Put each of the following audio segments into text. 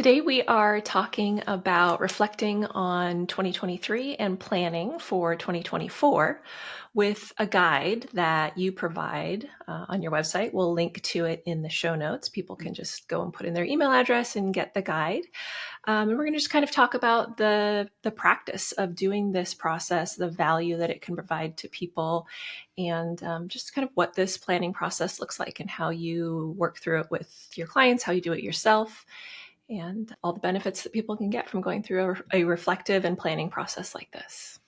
Today, we are talking about reflecting on 2023 and planning for 2024 with a guide that you provide on your website. We'll link to it in the show notes. People can just go and put in their email address and get the guide. And we're going to just kind of talk about the practice of doing this process, the value that it can provide to people, and just kind of what this planning process looks like and how you work through it with your clients, how you do it yourself, and all the benefits that people can get from going through a reflective and planning process like this.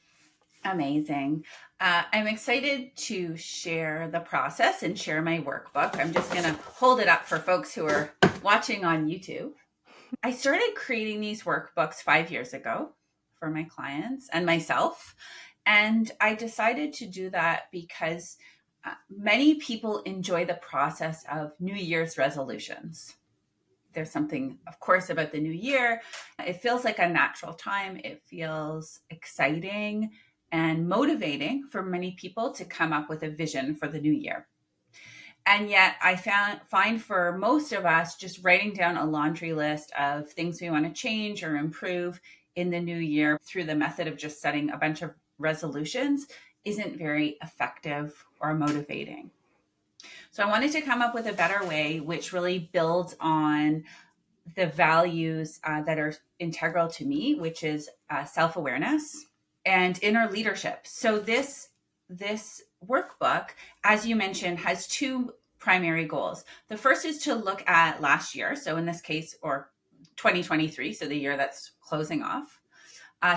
Amazing. I'm excited to share the process and share my workbook. I'm just going to hold it up for folks who are watching on YouTube. I started creating these workbooks 5 years ago for my clients and myself. And I decided to do that because many people enjoy the process of New Year's resolutions. There's something, of course, about the new year. It feels like a natural time. It feels exciting and motivating for many people to come up with a vision for the new year. And yet I find for most of us, just writing down a laundry list of things we want to change or improve in the new year through the method of just setting a bunch of resolutions isn't very effective or motivating. So I wanted to come up with a better way, which really builds on the values that are integral to me, which is self-awareness and inner leadership. So this workbook, as you mentioned, has two primary goals. The first is to look at last year. So in this case, or 2023, so the year that's closing off.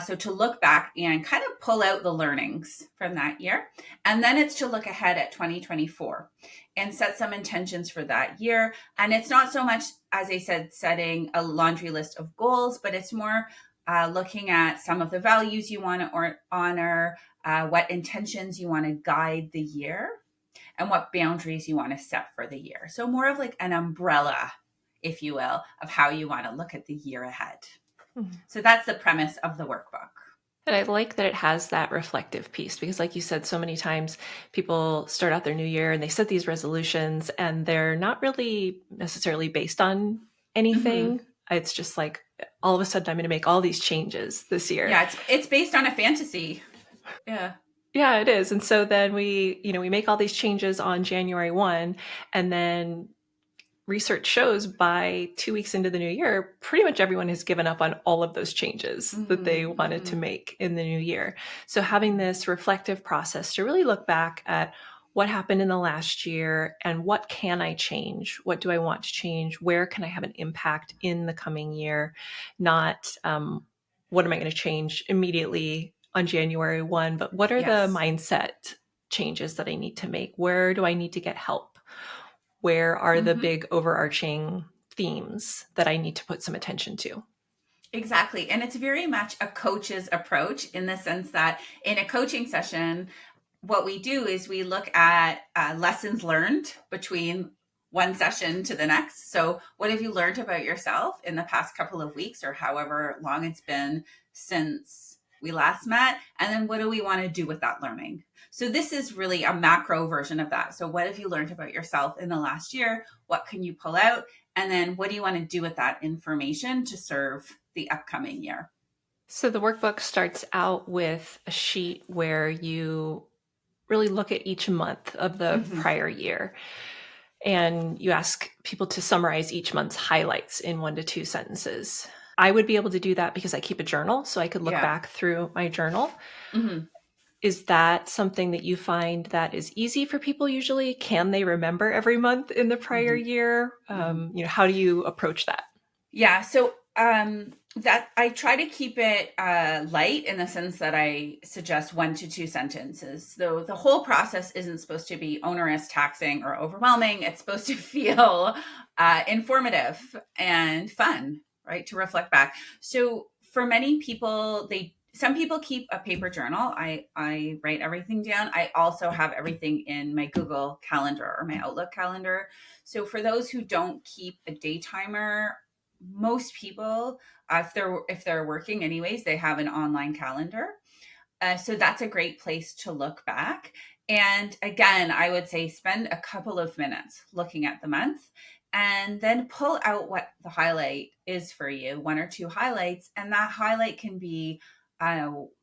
So to look back and kind of pull out the learnings from that year. And then it's to look ahead at 2024 and set some intentions for that year. And it's not so much, as I said, setting a laundry list of goals, but it's more looking at some of the values you want to honor, what intentions you want to guide the year, and what boundaries you want to set for the year. So more of like an umbrella, if you will, of how you want to look at the year ahead. So that's the premise of the workbook. And I like that it has that reflective piece because, like you said, so many times people start out their new year and they set these resolutions and they're not really necessarily based on anything. Mm-hmm. It's just like, all of a sudden, I'm going to make all these changes this year. Yeah, it's based on a fantasy. Yeah. Yeah, it is. And so then we make all these changes on January 1, and then research shows by 2 weeks into the new year, pretty much everyone has given up on all of those changes that they wanted to make in the new year. So having this reflective process to really look back at what happened in the last year and what can I change? What do I want to change? Where can I have an impact in the coming year? Not what am I going to change immediately on January 1, but what are the mindset changes that I need to make? Where do I need to get help? Where are the big overarching themes that I need to put some attention to? Exactly. And it's very much a coach's approach in the sense that in a coaching session, what we do is we look at lessons learned between one session to the next. So what have you learned about yourself in the past couple of weeks or however long it's been since we last met? And then what do we want to do with that learning? So this is really a macro version of that. So what have you learned about yourself in the last year? What can you pull out? And then what do you want to do with that information to serve the upcoming year? So the workbook starts out with a sheet where you really look at each month of the prior year. And you ask people to summarize each month's highlights in 1 to 2 sentences. I would be able to do that because I keep a journal, so I could look back through my journal. Is that something that you find that is easy for people usually? Can they remember every month in the prior year? How do you approach that? Yeah, so that I try to keep it light in the sense that I suggest 1 to 2 sentences. Though the whole process isn't supposed to be onerous, taxing, or overwhelming. It's supposed to feel informative and fun, right? To reflect back. So for many people, some people keep a paper journal. I write everything down. I also have everything in my Google Calendar or my Outlook calendar. So for those who don't keep a day timer, most people, if they're working anyways, they have an online calendar. So that's a great place to look back. And again, I would say spend a couple of minutes looking at the month and then pull out what the highlight is for you, one or two highlights. And that highlight can be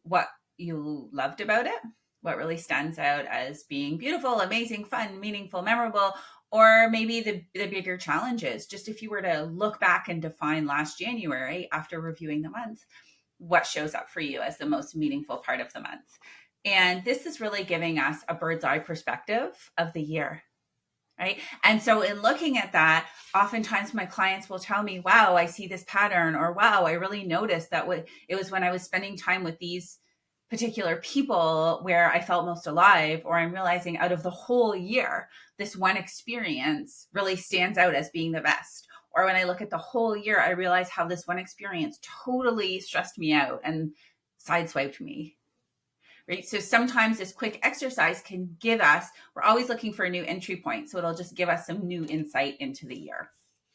what you loved about it, what really stands out as being beautiful, amazing, fun, meaningful, memorable, or maybe the bigger challenges. Just if you were to look back and define last January after reviewing the month, what shows up for you as the most meaningful part of the month. And this is really giving us a bird's eye perspective of the year, right? And so in looking at that, oftentimes my clients will tell me, wow, I see this pattern, or wow, I really noticed that it was when I was spending time with these particular people where I felt most alive, or I'm realizing out of the whole year, this one experience really stands out as being the best. Or when I look at the whole year, I realize how this one experience totally stressed me out and sideswiped me, right? So sometimes this quick exercise can give us, we're always looking for a new entry point. So it'll just give us some new insight into the year.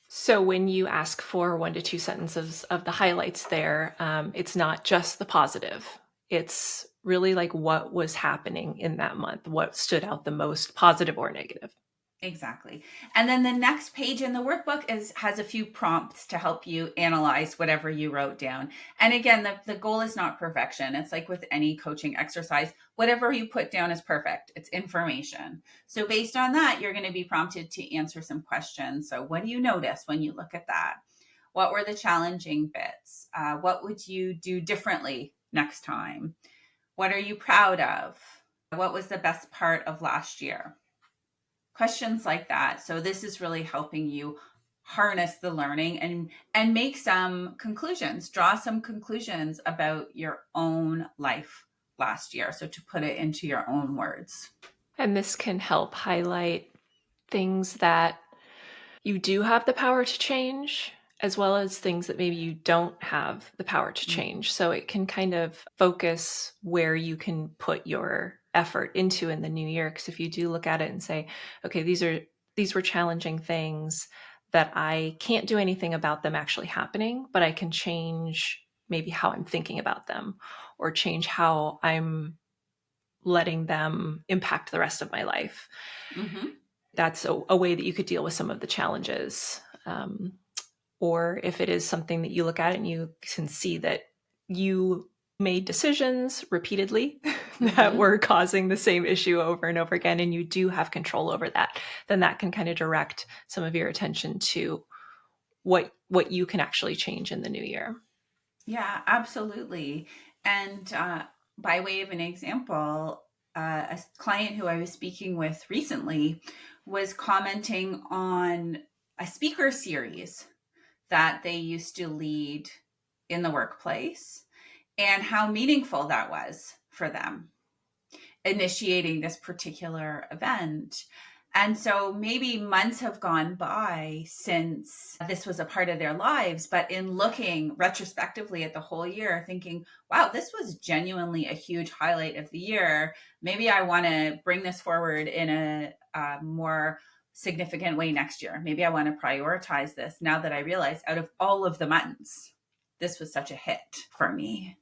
So when you ask for 1 to 2 sentences of the highlights there, it's not just the positive. It's really like what was happening in that month, what stood out the most, positive or negative. Exactly. And then the next page in the workbook has a few prompts to help you analyze whatever you wrote down. And again, the goal is not perfection. It's like with any coaching exercise, whatever you put down is perfect. It's information. So based on that, you're going to be prompted to answer some questions. So what do you notice when you look at that? What were the challenging bits? What would you do differently next time? What are you proud of? What was the best part of last year? Questions like that. So this is really helping you harness the learning and make some conclusions, draw some conclusions about your own life last year. So to put it into your own words. And this can help highlight things that you do have the power to change, as well as things that maybe you don't have the power to change. So it can kind of focus where you can put your effort into in the new year. Because if you do look at it and say, okay, these were challenging things that I can't do anything about them actually happening, but I can change maybe how I'm thinking about them, or change how I'm letting them impact the rest of my life. Mm-hmm. That's a way that you could deal with some of the challenges. Or if it is something that you look at and you can see that you made decisions repeatedly that Mm-hmm. were causing the same issue over and over again, and you do have control over that, then that can kind of direct some of your attention to what you can actually change in the new year. Yeah, absolutely. And by way of an example, a client who I was speaking with recently was commenting on a speaker series that they used to lead in the workplace and how meaningful that was for them, initiating this particular event. And so maybe months have gone by since this was a part of their lives, but in looking retrospectively at the whole year, thinking, wow, this was genuinely a huge highlight of the year. Maybe I want to bring this forward in a more significant way next year. Maybe I want to prioritize this now that I realize out of all of the months, this was such a hit for me.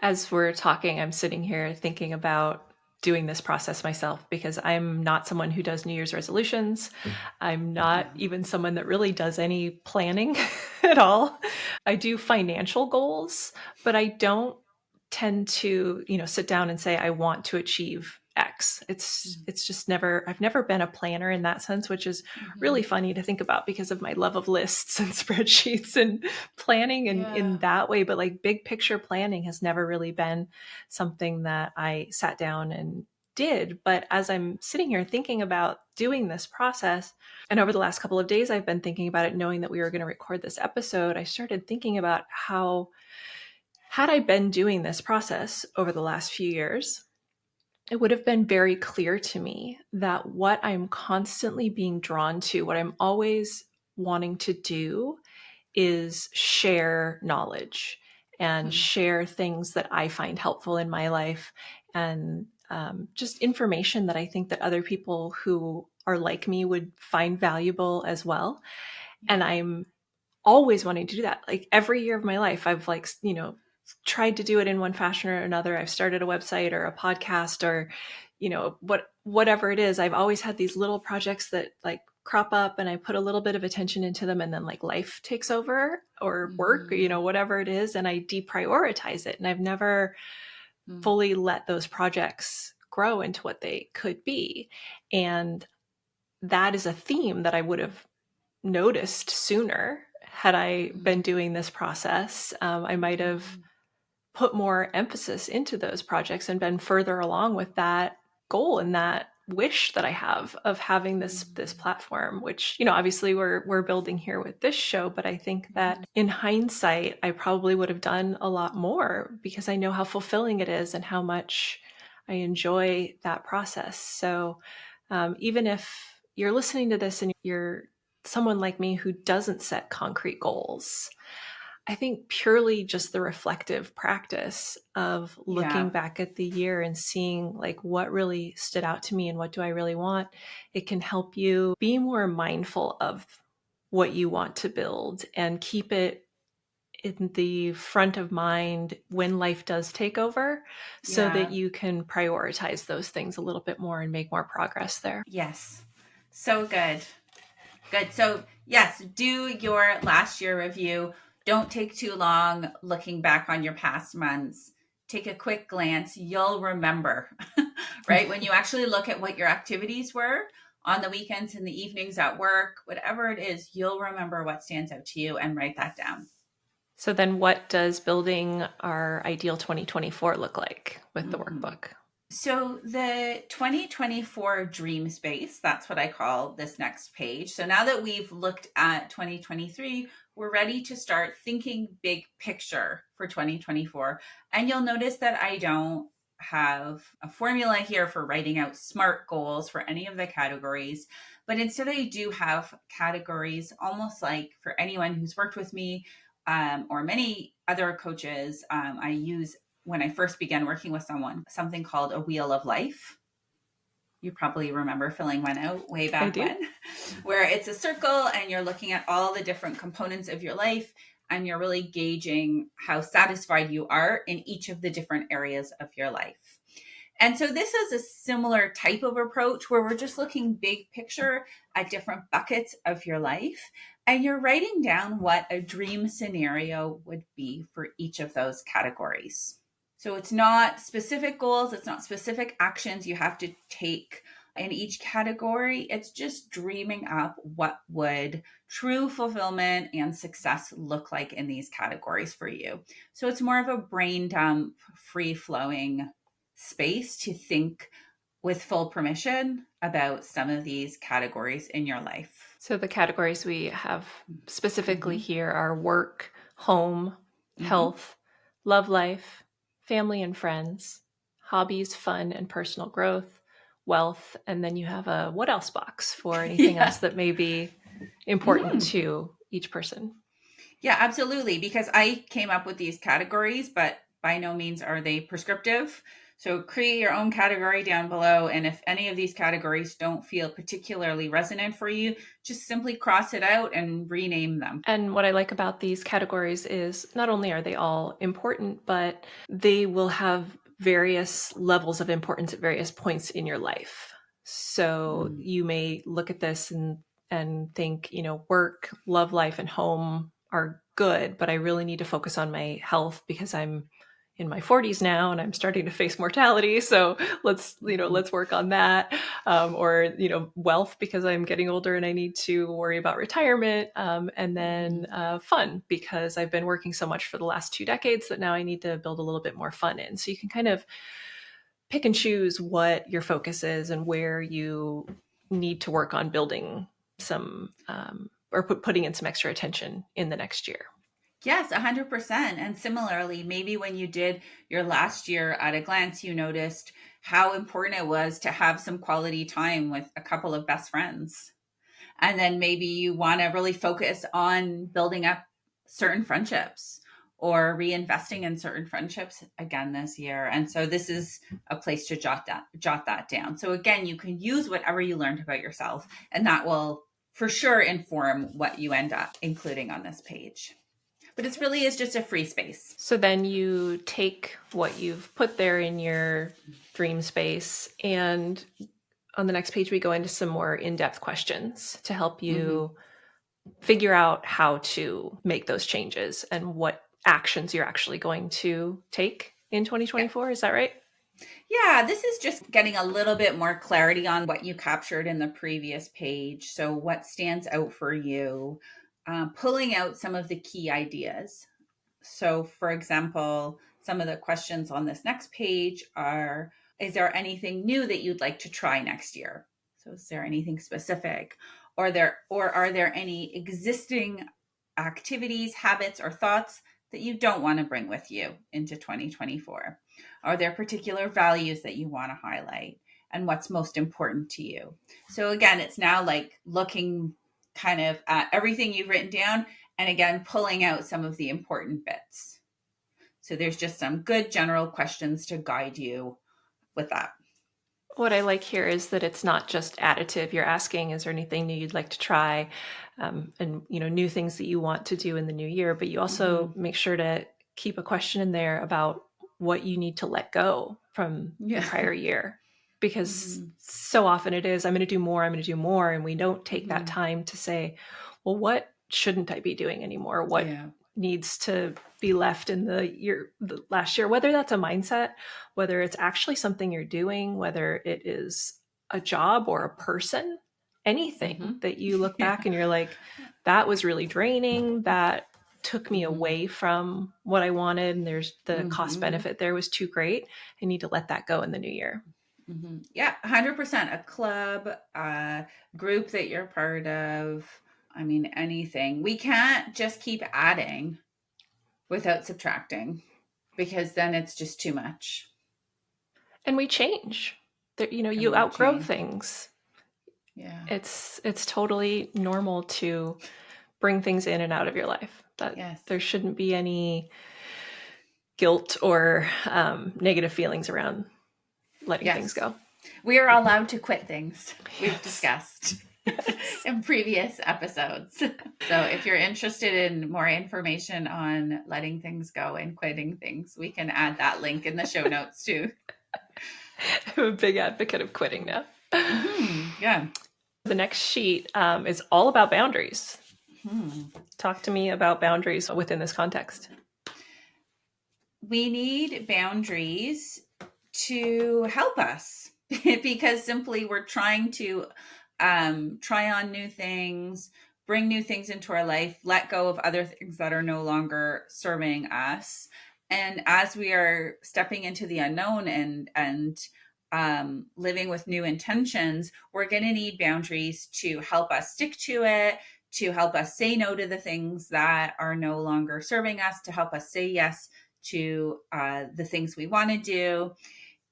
As we're talking, I'm sitting here thinking about doing this process myself, because I'm not someone who does New Year's resolutions. I'm not Yeah. even someone that really does any planning at all. I do financial goals, but I don't tend to, sit down and say I want to achieve X. It's just never, I've never been a planner in that sense, which is really Mm-hmm. funny to think about because of my love of lists and spreadsheets and planning in Yeah. that way. But like big picture planning has never really been something that I sat down and did. But as I'm sitting here thinking about doing this process, and over the last couple of days, I've been thinking about it, knowing that we were going to record this episode. I started thinking about how, had I been doing this process over the last few years, it would have been very clear to me that what I'm constantly being drawn to, what I'm always wanting to do, is share knowledge and Hmm. share things that I find helpful in my life, and just information that I think that other people who are like me would find valuable as well. And Yeah. I'm always wanting to do that. Like every year of my life, I've tried to do it in one fashion or another. I've started a website or a podcast or, whatever it is. I've always had these little projects that like crop up and I put a little bit of attention into them, and then like life takes over or work, or, Mm-hmm. whatever it is, and I deprioritize it. And I've never fully let those projects grow into what they could be. And that is a theme that I would have noticed sooner had I been doing this process. I might have put more emphasis into those projects and been further along with that goal and that wish that I have of having this platform, which, obviously we're building here with this show. But I think that in hindsight, I probably would have done a lot more because I know how fulfilling it is and how much I enjoy that process. So even if you're listening to this and you're someone like me who doesn't set concrete goals, I think purely just the reflective practice of looking Yeah. back at the year and seeing like what really stood out to me and what do I really want, it can help you be more mindful of what you want to build and keep it in the front of mind when life does take over, so that Yeah. you can prioritize those things a little bit more and make more progress there. Yes. So good. Good. So, yes, do your last year review. Don't take too long looking back on your past months. Take a quick glance. You'll remember, right? When you actually look at what your activities were on the weekends and the evenings at work, whatever it is, you'll remember what stands out to you and write that down. So then what does building our ideal 2024 look like with the Mhm. workbook? So the 2024 dream space, that's what I call this next page. So now that we've looked at 2023, we're ready to start thinking big picture for 2024. And you'll notice that I don't have a formula here for writing out SMART goals for any of the categories, but instead I do have categories almost like for anyone who's worked with me or many other coaches. I use when I first began working with someone, something called a wheel of life. You probably remember filling one out way I back do. when, where it's a circle and you're looking at all the different components of your life and you're really gauging how satisfied you are in each of the different areas of your life. And so this is a similar type of approach where we're just looking big picture at different buckets of your life. And you're writing down what a dream scenario would be for each of those categories. So it's not specific goals, it's not specific actions you have to take in each category. It's just dreaming up what would true fulfillment and success look like in these categories for you. So it's more of a brain dump, free flowing space to think with full permission about some of these categories in your life. So the categories we have specifically Mm-hmm. here are work, home, Mm-hmm. health, love life, family and friends, hobbies, fun and personal growth, wealth, and then you have a what else box for anything Yeah. else that may be important Mm-hmm. to each person. Yeah, absolutely. Because I came up with these categories, but by no means are they prescriptive. So create your own category down below. And if any of these categories don't feel particularly resonant for you, just simply cross it out and rename them. And what I like about these categories is not only are they all important, but they will have various levels of importance at various points in your life. So Mm. you may look at this and think, work, love life, and home are good, but I really need to focus on my health because I'm in my 40s now and I'm starting to face mortality. So let's work on that. Or, wealth because I'm getting older and I need to worry about retirement. And then fun because I've been working so much for the last 2 decades that now I need to build a little bit more fun in. So you can kind of pick and choose what your focus is and where you need to work on building some or putting in some extra attention in the next year. Yes, 100%. And similarly, maybe when you did your last year at a glance, you noticed how important it was to have some quality time with a couple of best friends. And then maybe you want to really focus on building up certain friendships or reinvesting in certain friendships again this year. And so this is a place to jot that down. So again, you can use whatever you learned about yourself, and that will for sure inform what you end up including on this page. But it really is just a free space. So then you take what you've put there in your dream space and on the next page, we go into some more in-depth questions to help Mm-hmm. you figure out how to make those changes and what actions you're actually going to take in Yeah. 2024. Is that right? Yeah, this is just getting a little bit more clarity on what you captured in the previous page. So, what stands out for you, pulling out some of the key ideas. So, for example, some of the questions on this next page are: is there anything new that you'd like to try next year? So, is there anything specific? Or are there any existing activities, habits, or thoughts that you don't want to bring with you into 2024? Are there particular values that you want to highlight? And what's most important to you? So, again, it's now like looking kind of at everything you've written down and again, pulling out some of the important bits. So, there's just some good general questions to guide you with that. What I like here is that it's not just additive. You're asking, is there anything new you'd like to try? And, new things that you want to do in the new year, but you Mm-hmm. also make sure to keep a question in there about what you need to let go from the Yeah. prior year. Because Mm-hmm. so often it is, I'm going to do more, I'm going to do more. And we don't take that Mm-hmm. time to say, well, what shouldn't I be doing anymore? What Yeah. needs to be left in the last year, whether that's a mindset, whether it's actually something you're doing, whether it is a job or a person, anything Mm-hmm. that you look Yeah. back and you're like, that was really draining. That took me Mm-hmm. away from what I wanted. And there's the cost Mm-hmm. benefit there was too great. I need to let that go in the new year. Mm-hmm. Yeah, 100%. A club, a group that you're part of. I mean, anything. We can't just keep adding without subtracting because then it's just too much And we change. and You we outgrow change. things. Yeah. It's totally normal to bring things in and out of your life. That Yes. there shouldn't be any guilt or negative feelings around letting things Yes. go. We are allowed to quit things we've Yes. discussed Yes. in previous episodes. So if you're interested in more information on letting things go and quitting things, we can add that link in the show notes too. I'm a big advocate of quitting now. Mm-hmm. Yeah. The next sheet is all about boundaries. Hmm. Talk to me about boundaries within this context. We need boundaries to help us because simply we're trying to try on new things, bring new things into our life, let go of other things that are no longer serving us. And as we are stepping into the unknown and living with new intentions, we're going to need boundaries to help us stick to it, to help us say no to the things that are no longer serving us, to help us say yes to the things we want to do,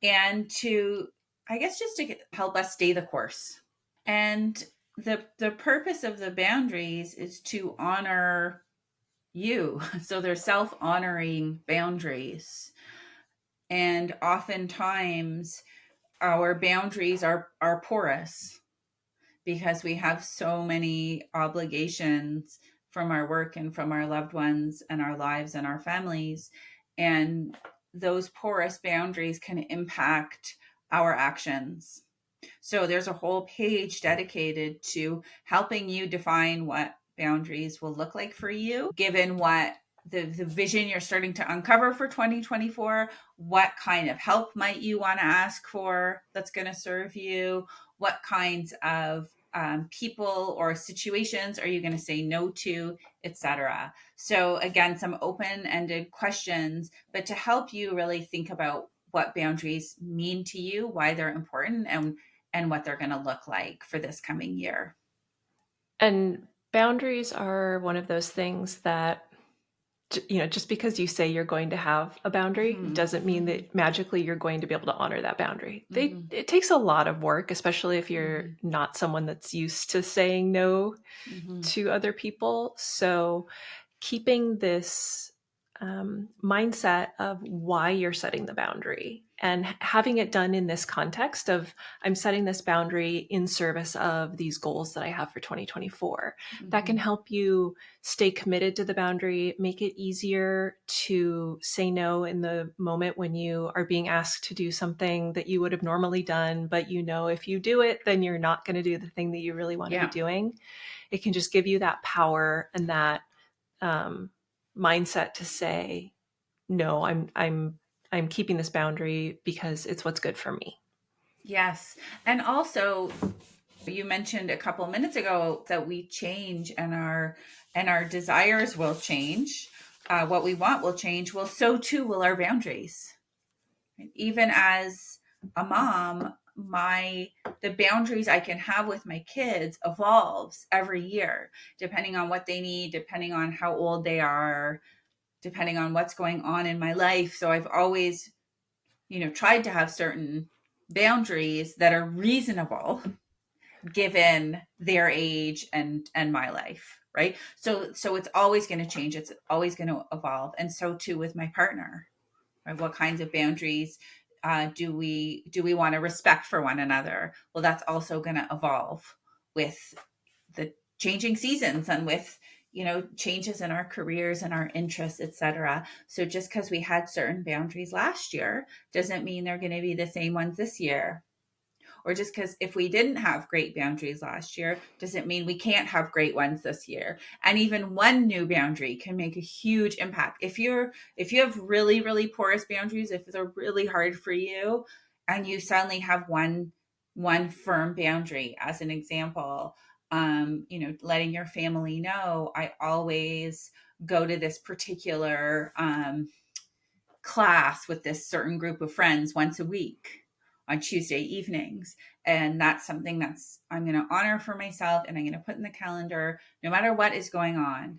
and to, I guess, just to help us stay the course. And the purpose of the boundaries is to honor you. So they're self-honoring boundaries. And oftentimes our boundaries are porous because we have so many obligations from our work and from our loved ones and our lives and our families. And those porous boundaries can impact our actions. So there's a whole page dedicated to helping you define what boundaries will look like for you, given what the vision you're starting to uncover for 2024. What kind of help might you want to ask for that's going to serve you? What kinds of people or situations are you going to say no to, etc. So again, some open-ended questions, but to help you really think about what boundaries mean to you, why they're important, and what they're going to look like for this coming year. And boundaries are one of those things that, just because you say you're going to have a boundary Mm-hmm. doesn't mean Mm-hmm. that magically you're going to be able to honor that boundary. Mm-hmm. It takes a lot of work, especially if you're Mm-hmm. not someone that's used to saying no Mm-hmm. to other people. So keeping this mindset of why you're setting the boundary And having it done in this context of I'm setting this boundary in service of these goals that I have for 2024, that can Mm-hmm. help you stay committed to the boundary, make it easier to say no in the moment when you are being asked to do something that you would have normally done, but you know if you do it, then you're not going to do the thing that you really want to be Yeah. doing. It can just give you that power and that um, mindset to say, no, I'm keeping this boundary because it's what's good for me. Yes. And also, you mentioned a couple minutes ago that we change, and our desires will change. What we want will change. Well, so too will our boundaries. Even as a mom, my the boundaries I can have with my kids evolves every year, depending on what they need, depending on how old they are, depending on what's going on in my life. So I've always, tried to have certain boundaries that are reasonable given their age and my life, right? So it's always going to change, it's always going to evolve, and so too with my partner, right? What kinds of boundaries do we want to respect for one another? Well, that's also going to evolve with the changing seasons and with changes in our careers and our interests, etc. So just because we had certain boundaries last year doesn't mean they're going to be the same ones this year. Or just because if we didn't have great boundaries last year doesn't mean we can't have great ones this year. And even one new boundary can make a huge impact. If you have really, really porous boundaries, if they're really hard for you, and you suddenly have one firm boundary, as an example, letting your family know, I always go to this particular class with this certain group of friends once a week on Tuesday evenings. And that's something that's I'm going to honor for myself, and I'm going to put in the calendar no matter what is going on,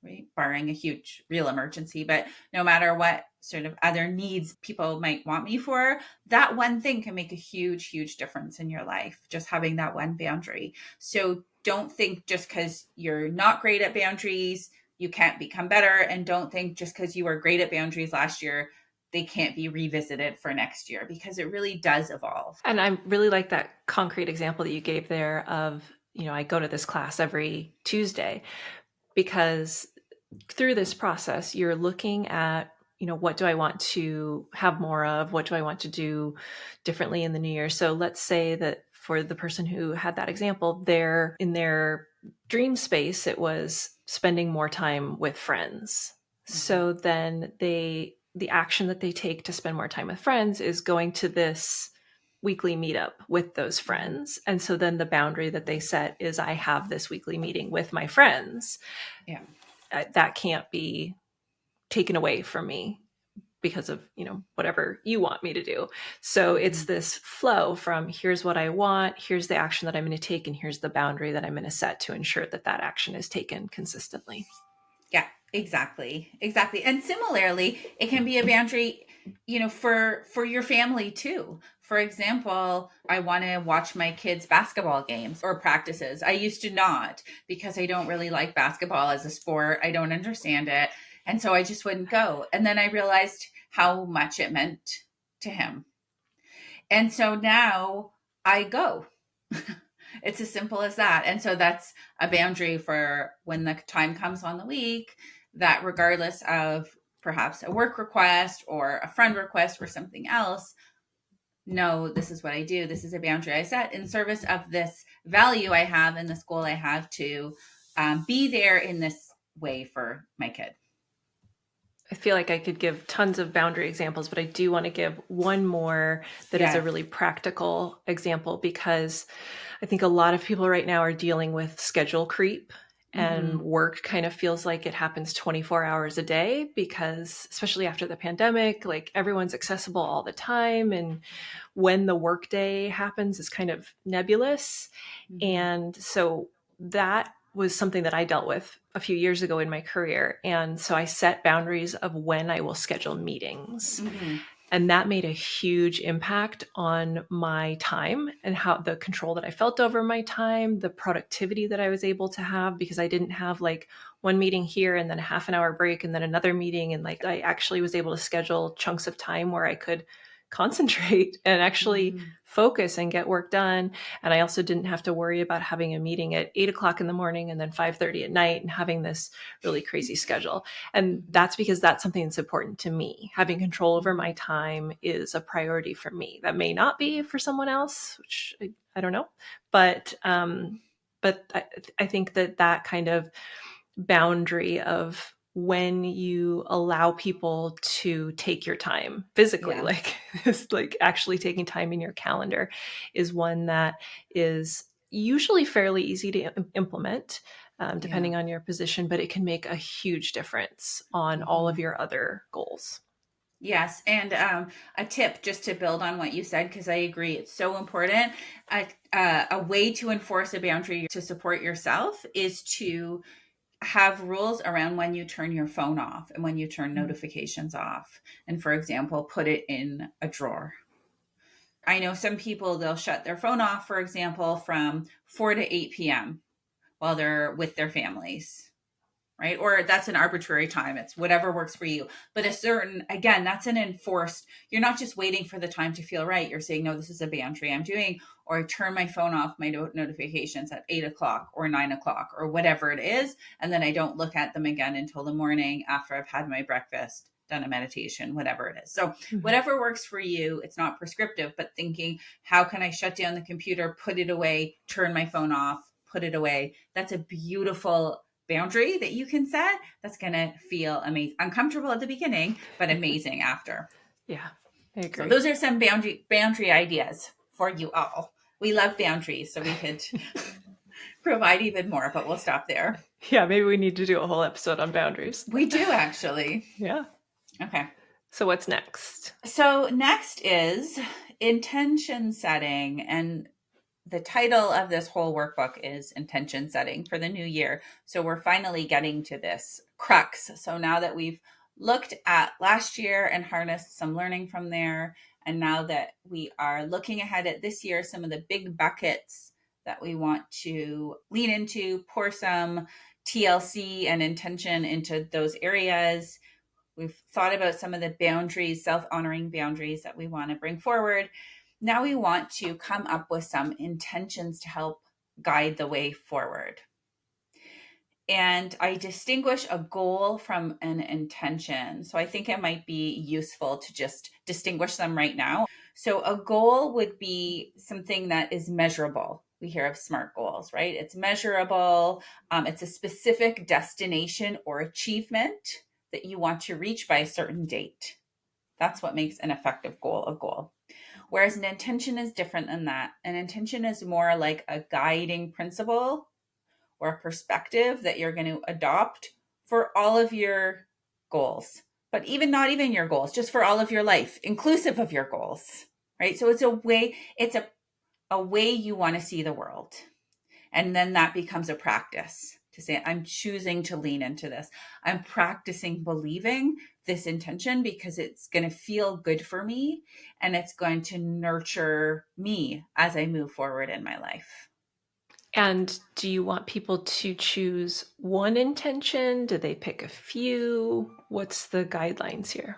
right? Barring a huge real emergency, but no matter what sort of other needs people might want me for, that one thing can make a huge, huge difference in your life, just having that one boundary. So don't think just because you're not great at boundaries, you can't become better. And don't think just because you were great at boundaries last year, they can't be revisited for next year, because it really does evolve. And I really like that concrete example that you gave there of, I go to this class every Tuesday, because through this process, you're looking at, what do I want to have more of? What do I want to do differently in the new year? So let's say that for the person who had that example, they're in their dream space, it was spending more time with friends. Mm-hmm. So then the action that they take to spend more time with friends is going to this weekly meetup with those Mm-hmm. friends. And so then the boundary that they set is I have this weekly meeting with my friends. Yeah. That can't be taken away from me because of whatever you want me to do. So Mm-hmm. it's this flow from here's what I want, here's the action that I'm going to take, and here's the boundary that I'm going to set to ensure that that action is taken consistently. Yeah, exactly. Exactly. And similarly, it can be a boundary, for your family too. For example, I want to watch my kids' basketball games or practices. I used to not, because I don't really like basketball as a sport. I don't understand it. And so I just wouldn't go. And then I realized how much it meant to him. And so now I go. It's as simple as that. And so that's a boundary for when the time comes on the week, that regardless of perhaps a work request or a friend request or something else, no, this is what I do. This is a boundary I set in service of this value I have and this goal I have to be there in this way for my kid. I feel like I could give tons of boundary examples, but I do want to give one more that is a Yeah. really practical example, because I think a lot of people right now are dealing with schedule creep, and Mm-hmm. work kind of feels like it happens 24 hours a day, because especially after the pandemic, like everyone's accessible all the time. And when the workday happens is kind of nebulous. Mm-hmm. And so that was something that I dealt with a few years ago in my career. And so I set boundaries of when I will schedule meetings. Mm-hmm. And that made a huge impact on my time and how the control that I felt over my time, the productivity that I was able to have, because I didn't have like one meeting here and then a half an hour break and then another meeting. And like I actually was able to schedule chunks of time where I could concentrate and actually Mhm. focus and get work done. And I also didn't have to worry about having a meeting at 8 o'clock in the morning and then 5:30 at night and having this really crazy schedule. And Mhm. that's because that's something that's important to me. Having control over my Mhm. time is a priority for me. That may not be for someone else, which I don't know. But I think that kind of boundary of when you allow people to take your time physically, Yeah. like it's like actually taking time in your calendar, is one that is usually fairly easy to implement, Yeah. depending on your position, but it can make a huge difference on all of Mhm. your other goals. Yes, and a tip just to build on what you said, because I agree, it's so important. A way to enforce a boundary to support yourself is to have rules around when you turn your phone off and when you turn Mm. notifications off. And for example, put it in a drawer. I know some people, they'll shut their phone off, for example, from 4 to 8 p.m. while they're with their families, right? Or that's an arbitrary time. It's whatever works for you. But a certain, again, that's an enforced, you're not just waiting for the time to feel right. You're saying, no, this is a boundary I'm doing, or I turn my phone off, my notifications at 8 o'clock or 9 o'clock or whatever it is. And then I don't look at them again until the morning after I've had my breakfast, done a meditation, whatever it is. So Mhm. whatever works for you, it's not prescriptive, but thinking, how can I shut down the computer, put it away, turn my phone off, put it away? That's a beautiful boundary that you can set that's going to feel amazing, uncomfortable at the beginning, but amazing after. Yeah, I So agree. those are some boundary ideas for you all. We love boundaries, so we could provide even more, but we'll stop there. Yeah, maybe we need to do a whole episode on boundaries. We do actually. Yeah. Okay. So what's next? So next is intention setting, and the title of this whole workbook is intention setting for the new year. So we're finally getting to this crux. So now that we've looked at last year and harnessed some learning from there, and now that we are looking ahead at this year, some of the big buckets that we want to lean into, pour some TLC and intention into those areas. We've thought about some of the boundaries, self honoring boundaries that we want to bring forward. Now we want to come up with some intentions to help guide the way forward. And I distinguish a goal from an intention. So I think it might be useful to just distinguish them right now. So a goal would be something that is measurable. We hear of SMART goals, right? It's measurable. It's a specific destination or achievement that you want to reach by a certain date. That's what makes an effective goal a goal. Whereas an intention is different than that. An intention is more like a guiding principle or a perspective that you're going to adopt for all of your goals. But even not even your goals, just for all of your life, inclusive of your goals. Right? So it's a way you want to see the world. And then that becomes a practice to say, I'm choosing to lean into this. I'm practicing believing this intention because it's going to feel good for me and it's going to nurture me as I move forward in my life. And do you want people to choose one intention? Do they pick a few? What's the guidelines here?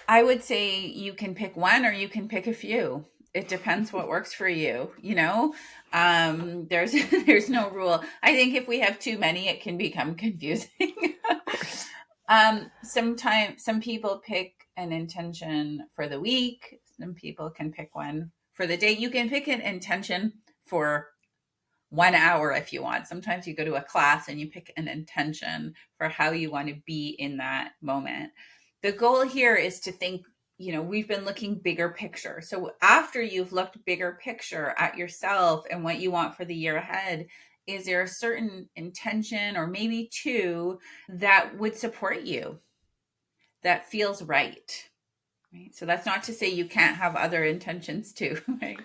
I would say you can pick one or you can pick a few. It depends what works for you, you know? There's there's no rule. I think if we have too many, it can become confusing. Of course. Sometimes some people pick an intention for the week. Some people can pick one for the day. You can pick an intention for 1 hour if you want. Sometimes you go to a class and you pick an intention for how you want to be in that moment. The goal here is to think, we've been looking bigger picture. So after you've looked bigger picture at yourself and what you want for the year ahead, is there a certain intention or maybe two that would support you, that feels right? Right. So that's not to say you can't have other intentions too, right?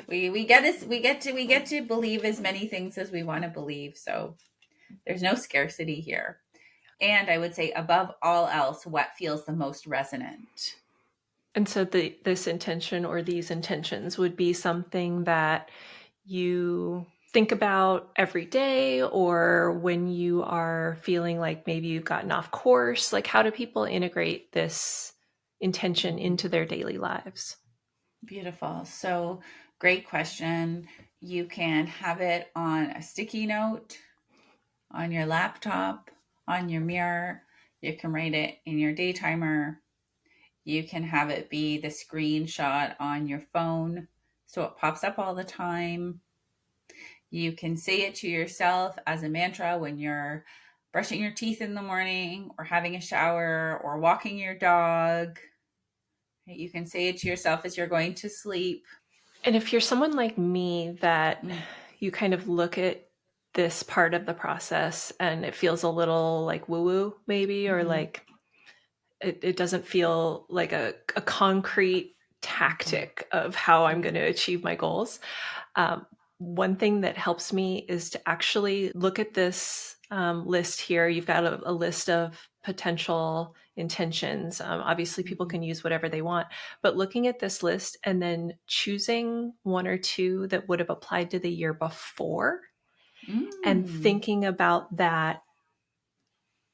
We get to believe as many things as we want to believe. So there's no scarcity here. And I would say above all else, what feels the most resonant? And so this intention or these intentions would be something that you think about every day, or when you are feeling like maybe you've gotten off course. Like, how do people integrate this intention Mhm. into their daily lives? Beautiful. So, great question. You can have it on a sticky note, on your laptop, on your mirror. You can write it in your day timer. You can have it be the screenshot on your phone so it pops up all the time. You can say it to yourself as a mantra when you're brushing your teeth in the morning or having a shower or walking your dog. You can say it to yourself as you're going to sleep. And if you're someone like me that Mm, you kind of look at this part of the process and it feels a little like woo woo, maybe, or mhm, like it doesn't feel like a concrete mhm, tactic of how I'm going mhm, to achieve my goals. Um, One thing that helps me is to actually look at this list here. You've got a list of potential intentions. Obviously, people mhm. can use whatever they want, but looking at this list and then choosing one or two that would have applied to the year before and Mm, thinking about that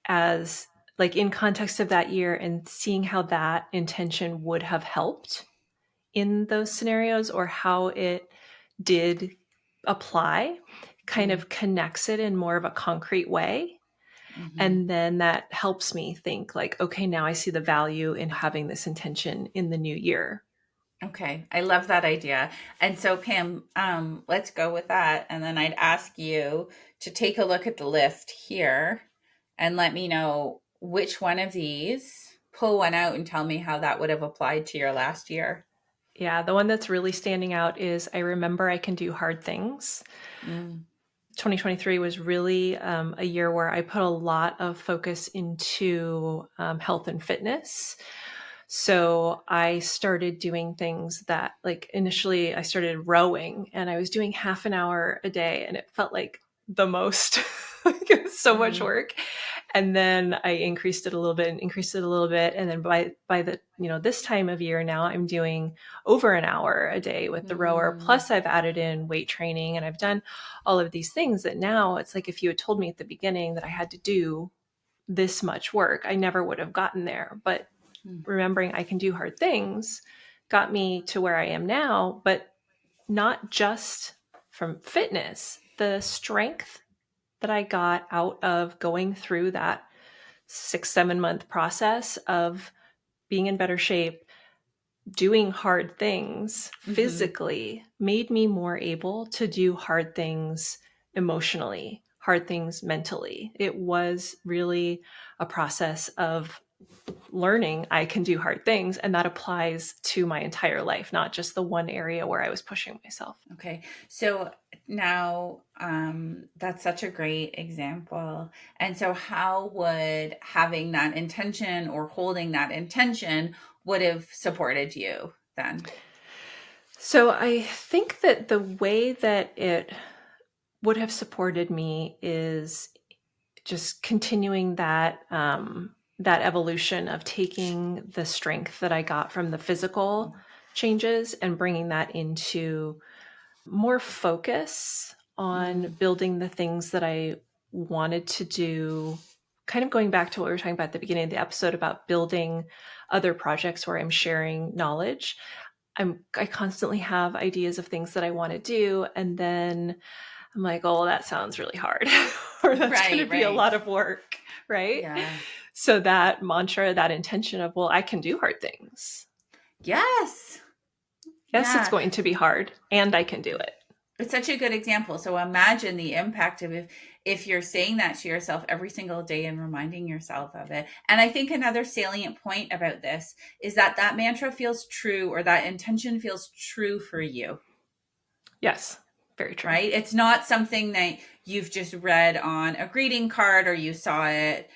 as like in context of that year and seeing how that intention would have helped in those scenarios or how it did apply kind mm, of connects it in more of a concrete way. mhm. And then that helps me think like, okay, now I see the value in having this intention in the new year. Okay, I love that idea. And so, Pam, let's go with that. And then I'd ask you to take a look at the list here and let me know which one of these, pull one out and tell me how that would have applied to your last year. Yeah, the one that's really standing out is I remember I can do hard things. Mm, 2023 was really a year where I put a lot of focus into health and fitness. So I started doing things that, like, initially I started rowing and I was doing half an hour a day, and it felt like the most, like, it was so much mm, work. And then I increased it a little bit and increased it a little bit. And then by the, this time of year now, I'm doing over an hour a day with the rower. mm, Plus, I've added in weight training and I've done all of these things that now it's like if you had told me at the beginning that I had to do this much work, I never would have gotten there. But mm, remembering I can do hard things got me to where I am now, but not just from fitness, the strength that I got out of going through that 6, 7 month process of being in better shape, doing hard things mhm. physically made me more able to do hard things emotionally, hard things mentally. It was really a process of learning I can do hard things. And that applies to my entire life, not just the one area where I was pushing myself. Okay. So now that's such a great example. And so how would having that intention or holding that intention would have supported you then? So I think that the way that it would have supported me is just continuing that evolution of taking the strength that I got from the physical changes and bringing that into more focus on Mm, building the things that I wanted to do. Kind of going back to what we were talking about at the beginning of the episode about building other projects where I'm sharing knowledge. I constantly have ideas of things that I want to do, and then I'm like, oh, that sounds really hard, or that's going to right, be a right. lot of work, right? Yeah. So that mantra, that intention of, well, I can do hard things. Yes. Yes, it's Yeah. going to be hard, and I can do it. It's such a good example. So imagine the impact of if you're saying that to yourself every single day and reminding yourself of it. And I think another salient point about this is that that mantra feels true or that intention feels true for you, Yes, very true. right? It's not something that you've just read on a greeting card or you saw it,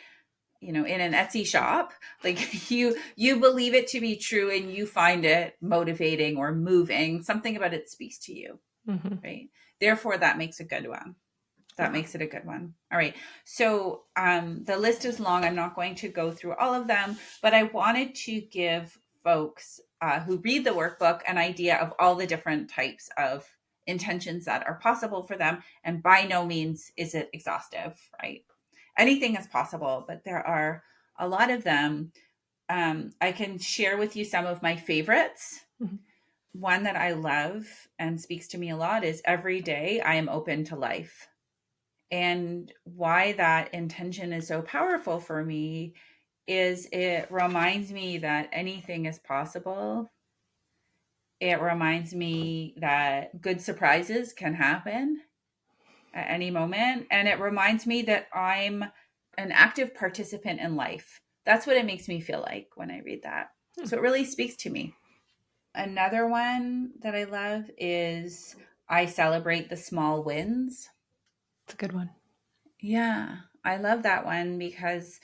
in an Etsy shop. Like you believe it to be true and you find it motivating or moving. Something about it speaks to you, Hmm. right? Therefore that makes a good one. That Yeah. makes it a good one. All right. So the list is long. I'm not going to go through all of them, but I wanted to give folks who read the workbook an idea of all the different types of intentions that are possible for them. And by no means is it exhaustive, right? Anything is possible, but there are a lot of them. I can share with you some of my favorites. Mhm. One that I love and speaks to me a lot is every day I am open to life. And why that intention is so powerful for me is it reminds me that anything is possible. It reminds me that good surprises can happen at any moment. And it reminds me that I'm an active participant in life. That's what it makes me feel like when I read that. Hmm. So it really speaks to me. Another one that I love is I celebrate the small wins. It's a good one. Yeah, I love that one because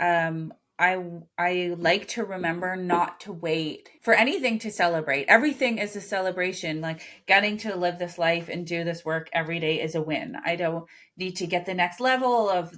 um I like to remember not to wait for anything to celebrate. Everything is a celebration. Like getting to live this life and do this work every day is a win. I don't need to get the next level of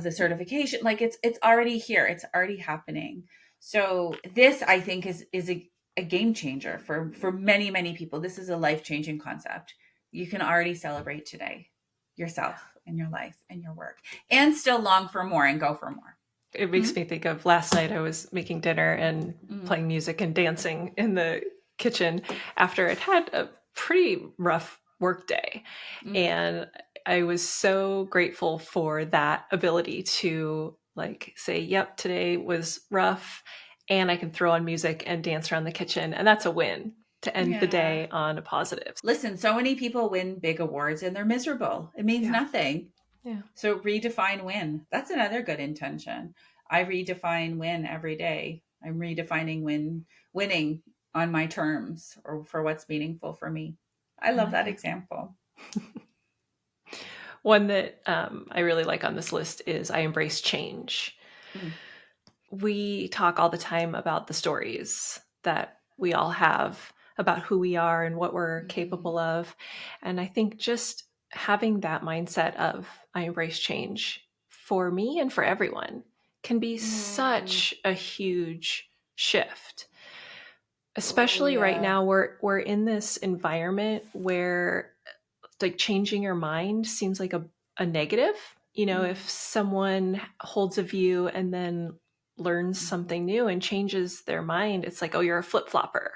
the certification. Like it's already here. It's already happening. So this I think is a game changer for many people. This is a life-changing concept. You can already celebrate today yourself and your life and your work and still long for more and go for more. It Hmm? makes me think of last night I was making dinner and Mm, playing music and dancing in the kitchen after it had a pretty rough work day. mm, And I was so grateful for that ability to like say, yep, today was rough and I can throw on music and dance around the kitchen. And that's a win to end the yeah. day on a positive. Listen, so many people win big awards and they're miserable. It means Yeah. nothing. Yeah. So redefine win. That's another good intention. I redefine win every day. I'm redefining winning on my terms or for what's meaningful for me. I I love like that it. example. One that I really like on this list is I embrace change. Mm, We talk all the time about the stories that we all have about who we are and what we're mhm, capable of. And I think just having that mindset of I embrace change for me and for everyone can be mm. such a huge shift. Oh Especially right yeah. now we're in this environment where like changing your mind seems like a negative. You know, Mm, if someone holds a view and then learns mhm, something new and changes their mind, it's like, oh, you're a flip flopper.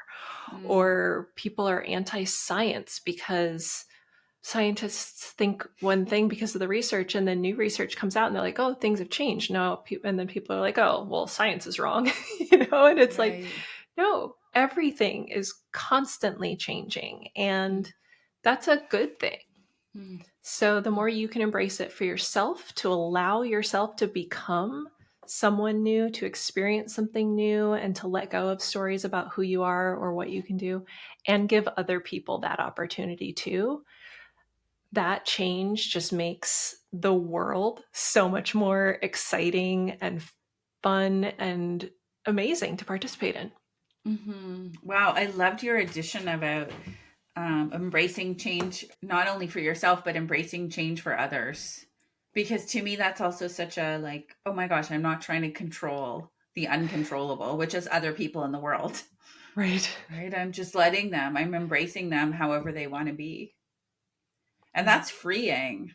mm, Or people are anti science because scientists think one thing because of the research, and then new research comes out and they're like, oh, things have changed. No, and then people are like, oh, well, science is wrong. And it's like, right. no, everything is constantly changing. Mm, And that's a good thing. mm, So the mm, more you can embrace it for yourself, to allow yourself to become someone new, to experience something new, and to let go of stories about who you are or what you can do, and give other people that opportunity too, that change just makes the world so much more exciting and fun and amazing to participate in. mhm. Wow, I loved your addition about embracing change, not only for yourself, but embracing change for others. Because to me, that's also such a like, oh my gosh, I'm not trying to control the uncontrollable, which is other people in the world, Right. right? I'm just letting them, I'm embracing them however they want to be. And Yeah. that's freeing.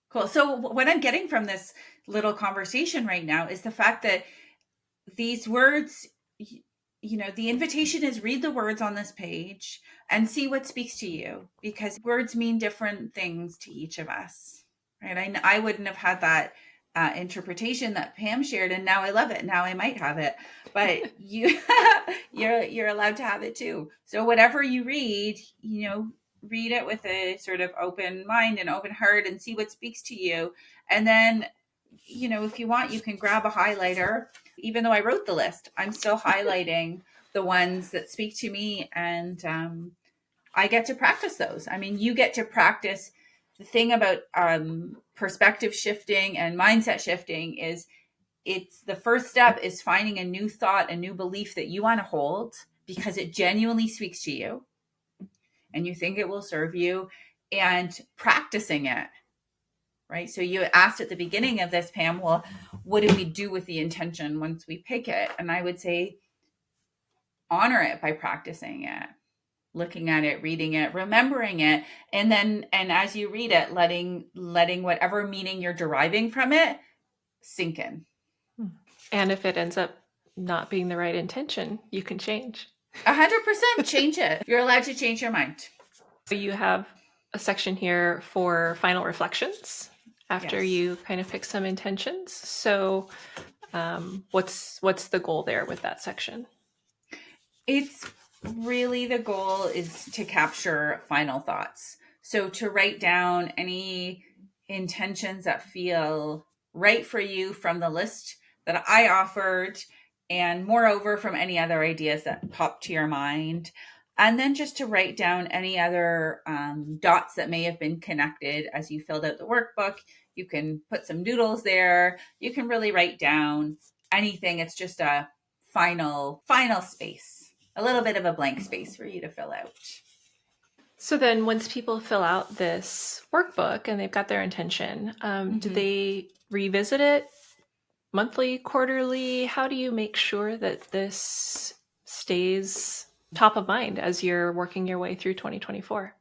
Cool. So, what I'm getting from this little conversation right now is the fact that these words, the invitation is read the words on this page and see what speaks to you because words mean different things to each of us, right? I wouldn't have had that interpretation that Pam shared, and now I love it. Now I might have it, but you're allowed to have it too. So whatever you read, read it with a sort of open mind and open heart and see what speaks to you, and then if you want, you can grab a highlighter. Even though I wrote the list, I'm still highlighting the ones that speak to me, and I get to practice those. I mean, you get to practice. The thing about perspective shifting and mindset shifting is it's the first step is finding a new thought, a new belief that you want to hold because it genuinely speaks to you and you think it will serve you, and practicing it, right? So you asked at the beginning of this, Pam, well, what do we do with the intention once we pick it? And I would say honor it by practicing it, looking at it, reading it, remembering it, and as you read it, letting whatever meaning you're deriving from it sink in. And if it ends up not being the right intention, you can change. 100% change it. You're allowed to change your mind. You have a section here for final reflections after Yes. you kind of pick some intentions. So, what's the goal there with that section? It's really, the goal is to capture final thoughts. So to write down any intentions that feel right for you from the list that I offered, and moreover from any other ideas that pop to your mind. And then just to write down any other dots that may have been connected as you filled out the workbook. You can put some doodles there. You can really write down anything. It's just a final space, a little bit of a blank space for you to fill out. So then, once people fill out this workbook and they've got their intention, do Mm-hmm. they revisit it monthly, quarterly? How do you make sure that this stays top of mind as you're working your way through 2024?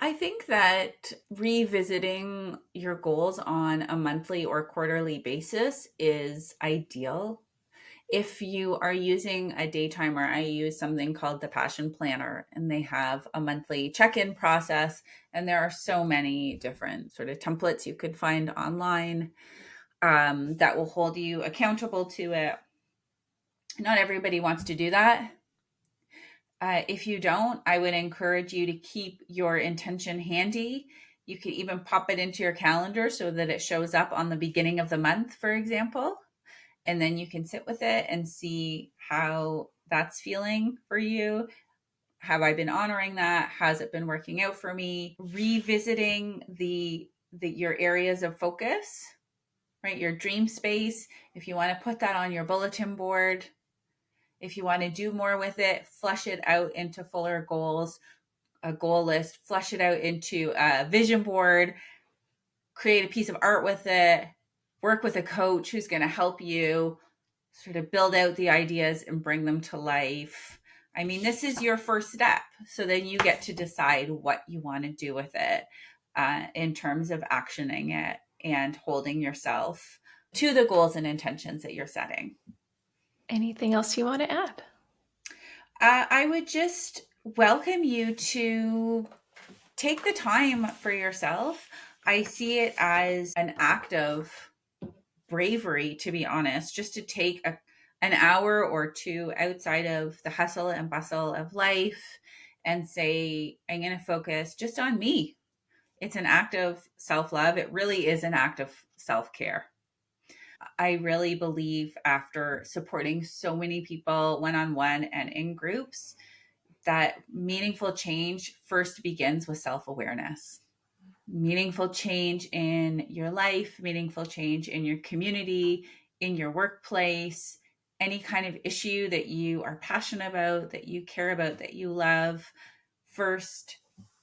I think that revisiting your goals on a monthly or quarterly basis is ideal. If you are using a day timer, I use something called the Passion Planner, and they have a monthly check in process. And there are so many different sort of templates you could find online that will hold you accountable to it. Not everybody wants to do that. If you don't, I would encourage you to keep your intention handy. You could even pop it into your calendar so that it shows up on the beginning of the month, for example. And then you can sit with it and see how that's feeling for you. Have I been honoring that? Has it been working out for me? Revisiting the your areas of focus, right? Your dream space. If you want to put that on your bulletin board, if you want to do more with it, flesh it out into fuller goals, a goal list, flesh it out into a vision board, create a piece of art with it, work with a coach who's going to help you sort of build out the ideas and bring them to life. I mean, this is your first step. So then you get to decide what you want to do with it in terms of actioning it and holding yourself to the goals and intentions that you're setting. Anything else you want to add? I would just welcome you to take the time for yourself. I see it as an act of bravery, to be honest, just to take an hour or two outside of the hustle and bustle of life and say, I'm going to focus just on me. It's an act of self love. It really is an act of self care. I really believe, after supporting so many people one on one and in groups, that meaningful change first begins with self awareness. Meaningful change in your life, meaningful change in your community, in your workplace, any kind of issue that you are passionate about, that you care about, that you love. First,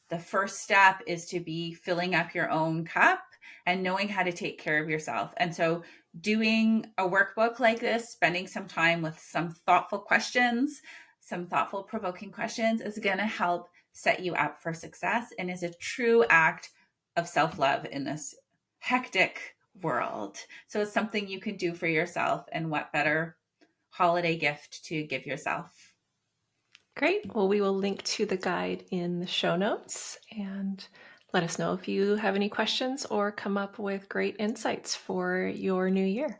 the first step is to be filling up your own cup and knowing how to take care of yourself. And so, doing a workbook like this, spending some time with some thoughtful questions, some thoughtful, provoking questions, is going to help set you up for success and is a true act of self love in this hectic world. So, it's something you can do for yourself. And what better holiday gift to give yourself? Great. Well, we will link to the guide in the show notes, and let us know if you have any questions or come up with great insights for your new year.